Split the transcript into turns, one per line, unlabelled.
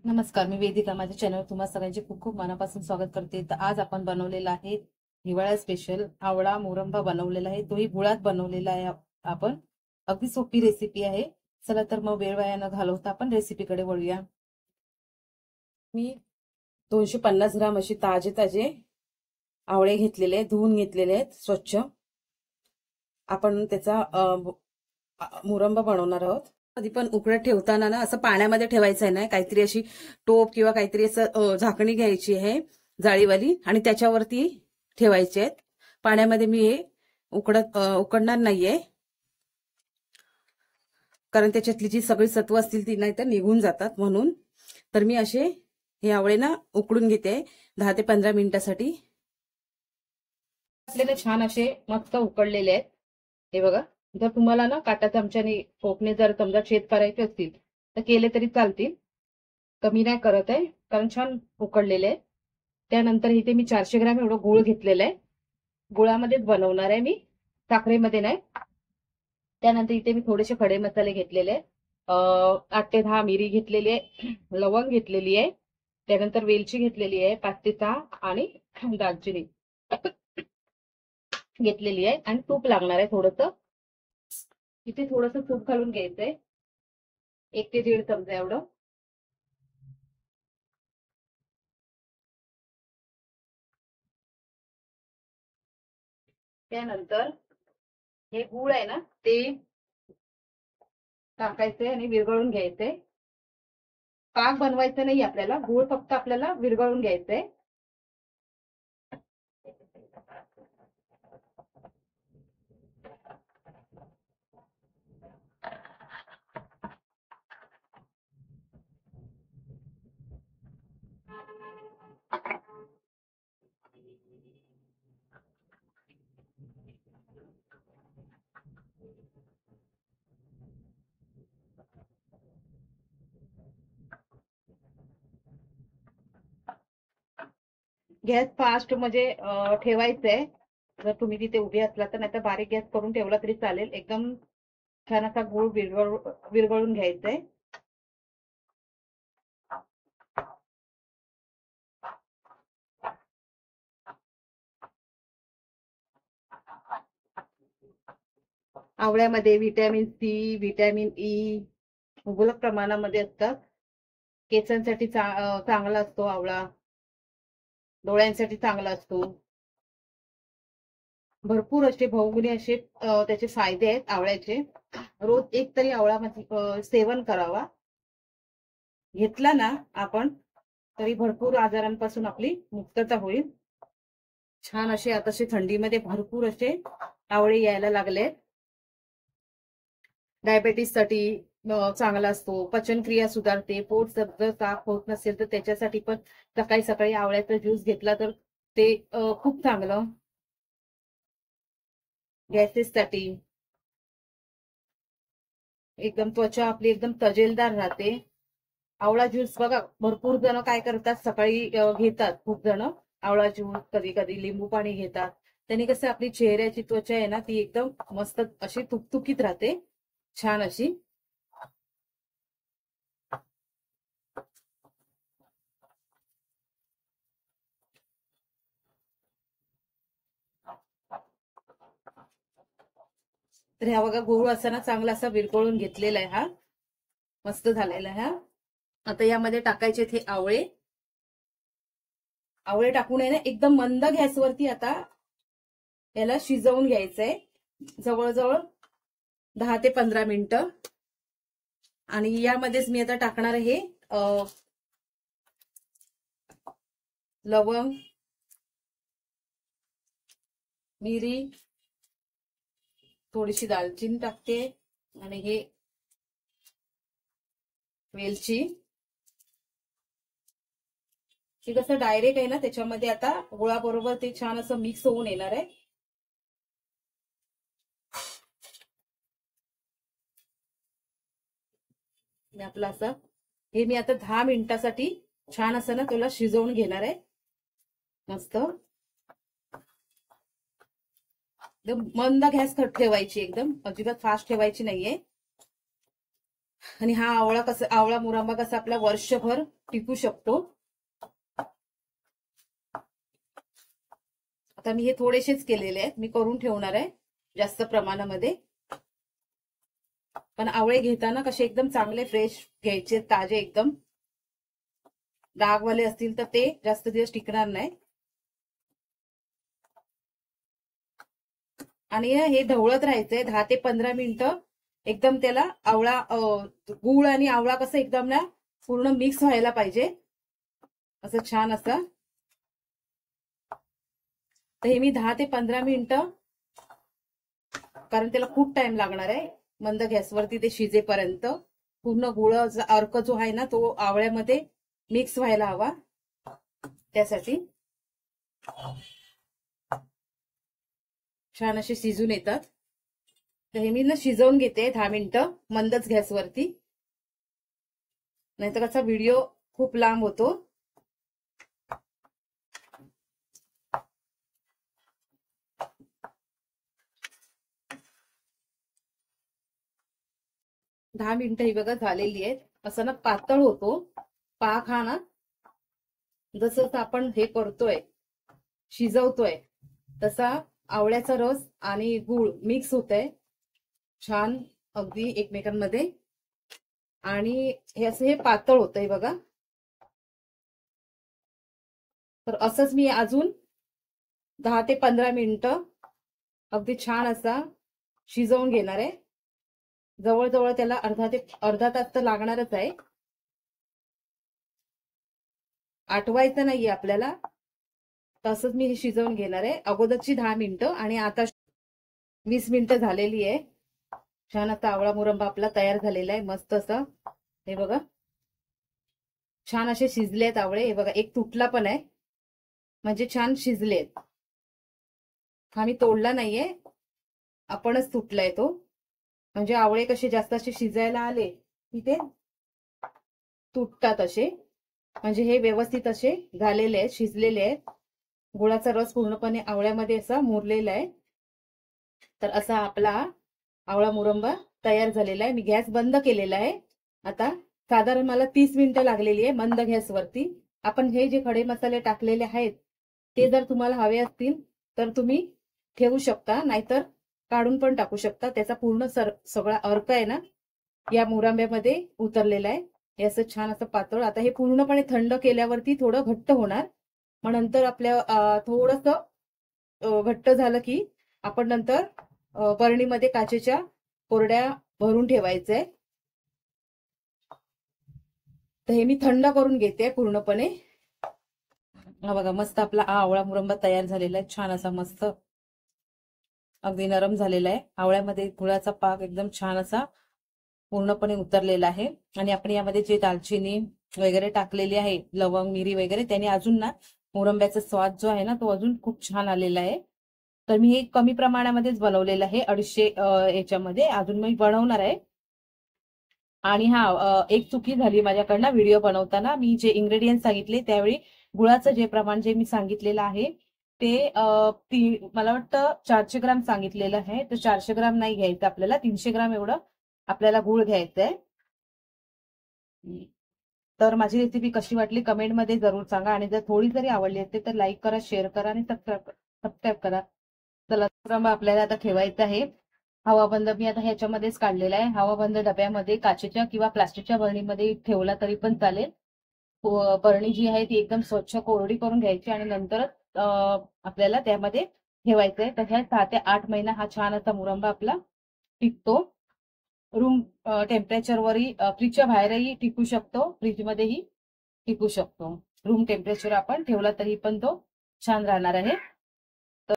नमस्कार, मी वेदिका. माझ्या चॅनलवर तुम्हा सगळ्यांचे खूप खूप मनापासून स्वागत करते. तर आज आपण बनवलेला आहे हिवाळा स्पेशल आवळा मोरंबा बनवलेला आहे. तोही गुळात बनवलेला आहे आपण. अगदी सोपी रेसिपी आहे. चला तर मग वेळ वाया न घालवता आपण रेसिपीकडे वळूया. मी 250 ग्राम असे ताजे ताजे आवळे घेतलेले, धुवून घेतलेले आहेत स्वच्छ. आपण त्याचा मोरंबा बनवणार आहोत. कधी पण उकळत ठेवताना ना असं पाण्यामध्ये ठेवायचं नाही, काहीतरी अशी टोप किंवा काहीतरी असं झाकणी घ्यायची आहे जाळीवाली आणि त्याच्यावरती ठेवायचे आहेत. पाण्यामध्ये मी हे उकडणार नाहीये, कारण त्याच्यातली जी सगळी सत्व असतील ती नाही तर निघून जातात. म्हणून तर मी असे हे आवळे ना उकडून घेते 10 ते 15 मिनिटासाठी. आपल्याला छान असे मस्त उकडलेले आहेत. हे बघा, जर तुम्हाला ना काटा चमच्याने फोकणे जर समजा छेद करायचे असतील तर केले तरी चालतील. कमी नाही करत आहे, कारण छान उकडलेले आहे. त्यानंतर इथे मी 400 ग्रॅम एवढं गूळ घेतलेलं आहे. गुळामध्येच बनवणार आहे मी, साखरेमध्ये नाही. त्यानंतर इथे मी थोडेसे खडे मसाले घेतलेले आहेत. 8 ते 10 मिरी घेतलेली आहे, लवंग घेतलेली आहे, त्यानंतर वेलची घेतलेली आहे 5 ते 6 आणि दालचिनी घेतलेली आहे आणि तूप लागणार आहे थोडंसं. इथे थोडंसं तूप घालून घ्यायचंय, 1 ते 1.5 चमचा एवढं. त्यानंतर हे गूळ आहे ना ते टाकायचंय आणि विरघळून घ्यायचंय. पाक बनवायचं नाही आपल्याला, गूळ फक्त आपल्याला विरघळून घ्यायचंय. गॅस फास्ट म्हणजे ठेवायचंय. जर तुम्ही तिथे उभे असला तर, नाही तर बारीक गॅस करून ठेवला तरी चालेल. एकदम छान असा गूळ विरघळून घ्यायचंय. आवळ्यामध्ये व्हिटॅमिन सी, व्हिटॅमिन ई मुबलक प्रमाणामध्ये असतात. केसांसाठी चांगला असतो आवळा, डोळ्यांसाठी चांगला असतो. भरपूर असे बहुगुणी असे त्याचे फायदे आहेत आवळ्याचे. रोज एक तरी आवळा सेवन करावा. घेतला ना आपण तरी भरपूर आजारांपासून आपली मुक्तता होईल. छान असे आताशे थंडीमध्ये भरपूर असे आवळे यायला लागलेत. डायबेटीस साठी चांगला असतो, पचनक्रिया सुधारते, पोट जर साफ होत नसेल तर त्याच्यासाठी पण सकाळी सकाळी आवळ्याचा ज्यूस घेतला तर ते खूप चांगलं. गॅसेस साठी एकदम त्वचा आपली एकदम तजेलदार राहते. आवळा ज्यूस बघा, भरपूर जण काय करतात सकाळी घेतात. खूप जण आवळा ज्यूस, कधी कधी लिंबू पाणी घेतात. त्याने कसं आपली चेहऱ्याची त्वचा आहे ना ती एकदम मस्त अशी तुकतुकीत राहते, छान अशी. तर ह्या बघा, गूळ असा ना चांगला असा विरघळून घेतलेला आहे, हा मस्त झालेला आहे. आता यामध्ये टाकायचे ते आवळे. आवळे टाकून आहे ना एकदम मंद गॅसवरती आता याला शिजवून घ्यायचंय, जवळजवळ 10 ते 15 मिनिटं. आणि यामध्येच मी आता टाकणार आहे लवंग, मिरी, थोडीशी दालचिनी टाकते आणि हे वेलची. हे कसं डायरेक्ट आहे ना त्याच्यामध्ये आता गुळाबरोबर ते छान असं मिक्स होऊन येणार आहे. आपलं असं हे मी आता 10 मिनिटासाठी छान असं ना तुला शिजवून घेणार आहे मस्त. एकदम मंद गॅस ठेवायची, एकदम अजिबात फास्ट ठेवायची नाहीये. आणि हा आवळा मुरंबा कसा आपला वर्षभर टिकू शकतो. आता मी हे थोडेसेच केलेले आहेत, मी करून ठेवणार आहे जास्त प्रमाणामध्ये. पण आवळे घेताना कसे एकदम चांगले फ्रेश घ्यायचे, ताजे एकदम. डागवाले असतील तर ते जास्त दिवस टिकणार नाही. आणि हे ढवळत राहायचंय 10 ते 15 मिनिटं. एकदम त्याला आवळा गूळ आणि आवळा कसं एकदम ना पूर्ण मिक्स व्हायला पाहिजे, असं छान असं. तर हे मी 10 ते 15 मिनिटं, कारण त्याला खूप टाइम लागणार आहे मंद गॅसवरती ते शिजेपर्यंत. पूर्ण गुळाचा अर्क जो आहे ना तो आवळ्यामध्ये मिक्स व्हायला हवा, त्यासाठी छान असे शिजून येतात. तर हे मी ना शिजवून घेते 10 मिनिटं मंदच गॅसवरती, नाहीतर कसा व्हिडिओ खूप लांब होतो. दहा मिनिटं ही बघा झालेली आहेत. असं ना पातळ होतो पाक हा ना, जसं आपण हे करतोय शिजवतोय तसा आवळ्याचा रस आणि गूळ मिक्स होतंय छान अगदी एकमेकांमध्ये. आणि हे असं हे पातळ होतंय बघा. तर असंच मी अजून 10 ते 15 मिनिटं अगदी छान असा शिजवून घेणार आहे. जवळजवळ त्याला अर्धा तास तर लागणारच आहे. आटवायचं नाहीये आपल्याला, तसंच मी हे शिजवून घेणार आहे. अगोदरची 10 मिनिटं आणि आता 20 मिनिटं झालेली आहे. छान असा आवळा मुरंबा आपला तयार झालेला आहे मस्त असं. हे बघा छान असे शिजलेत आवळे. हे बघा एक तुटला पण आहे, म्हणजे छान शिजलेत. हा मी तोडला नाहीये, आपणच तुटलाय तो. म्हणजे आवळे कसे जास्त असे शिजायला आले की ते तुटतात असे. म्हणजे हे व्यवस्थित असे झालेले आहेत, शिजलेले आहेत. गुळाचा रस पूर्णपणे आवळ्यामध्ये असा मुरलेला आहे. तर असा आपला आवळा मुरंबा तयार झालेला आहे. मी गॅस बंद केलेला आहे. आता साधारण मला 30 मिनिटं लागलेली आहे मंद गॅसवरती. आपण हे जे खडे मसाले टाकलेले आहेत ते जर तुम्हाला हवे असतील तर तुम्ही ठेवू शकता, नाहीतर काढून पण टाकू शकता. त्याचा पूर्ण सगळा अर्क आहे ना या मुरंब्यामध्ये उतरलेला आहे. हे असं छान असं पातळ. आता हे पूर्णपणे थंड केल्यावरती थोडं घट्ट होणार. मग नंतर आपल्या थोडस घट्ट झालं की आपण नंतर बरणीमध्ये काचेच्या कोरड्या भरून ठेवायचंय. तर हे मी थंड करून घेते पूर्णपणे. हा बघा मस्त आपला आवळा मुरंबा तयार झालेला आहे. छान असा मस्त अगदी नरम झालेला आहे. आवळ्यामध्ये गुळाचा पाक एकदम छान असा पूर्णपणे उतरलेला आहे. आणि आपण यामध्ये जे दालचिनी वगैरे टाकलेली आहे, लवंग मिरी वगैरे, त्याने अजून ना मुरंब्याचा स्वाद जो आहे ना तो अजून खूप छान आलेला आहे. तर मी हे कमी प्रमाणामध्येच बनवलेलं आहे, 250 याच्यामध्ये. अजून मी बनवणार आहे. आणि हा एक चुकी झाली माझ्याकडनं व्हिडिओ बनवताना. मी जे इन्ग्रेडियंट सांगितले त्यावेळी गुळाचं जे प्रमाण जे मी सांगितलेलं आहे ते मला वाटतं 400 ग्राम सांगितलेलं आहे. तर 400 ग्राम नाही घ्यायचं आपल्याला, 300 ग्राम एवढं आपल्याला गुळ घ्यायचंय. तर माझी रेसिपी कशी वाटली कमेंटमध्ये जरूर सांगा. आणि जर थोडी जरी आवडली असेल तर लाईक करा, शेअर करा आणि सबस्क्राईब करा. चला आपल्याला आता ठेवायचं आहे हवाबंद. मी आता ह्याच्यामध्येच काढलेला आहे. हवाबंद डब्यामध्ये काचेच्या किंवा प्लास्टिकच्या बरणीमध्ये ठेवला तरी पण चालेल. बरणी जी आहे ती एकदम स्वच्छ कोरडी करून घ्यायची आणि नंतरच आपल्याला त्यामध्ये ठेवायचंय. तर ह्या 6 ते 8 महिना हा छान असा मुरंबा आपला टिकतो. रूम टेम्परेचरवरही, फ्रीजच्या बाहेरही टिकू शकतो, फ्रीजमध्येही टिकू शकतो. रूम टेम्परेचर आपण ठेवला तरी पण तो छान राहणार आहे.